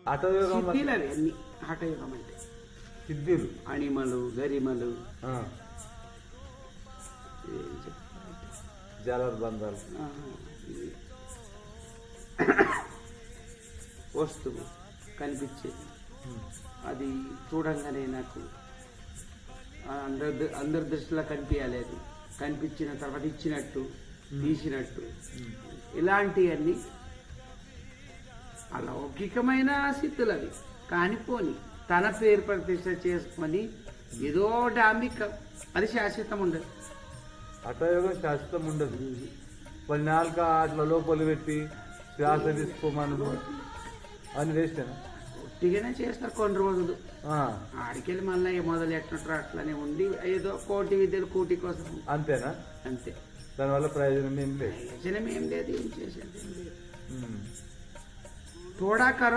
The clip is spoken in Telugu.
హఠయోగం సిద్ధిలు అవి అన్ని హఠయోగం అంటే సిద్ధిలు అణిమలు గరిమలు ఆ, ఏం చెప్తారంటే, జలబంధాలు ఇది వస్తువు కనిపించేది అది చూడంగానే నాకు అందరి దృష్టిలో కనిపించాలి, అది కనిపించిన తర్వాత ఇచ్చినట్టు తీసినట్టు ఇలాంటివన్నీ అలౌకికమైన సిద్ధులు అవి. కానీ పోని తన పేరు ప్రతిష్ట చేసుకొని ఏదో డాంబిక అది శాశ్వతం ఉండదు. హఠయోగం శాశ్వతం ఉండదు. మరి నాలుక అట్లా లోపలి పెట్టి శ్వాస తీసుకోమను అని వేస్తేనా ఒట్టిగానే చేస్తారు కొన్ని రోజులు. ఆడికెళ్ళి మళ్ళీ మొదలు ఎట్టుంటారు అట్లనే ఉండి ఏదో కోటి విద్యలు కూటి కోసం అంతేనా? అంతే. దానివల్ల ప్రయోజనం ఏం లేదు. ప్రయోజనం ఏం లేదు, ఏం చేసేది ఏం లేదు. ఉమ్. थोड़ा करो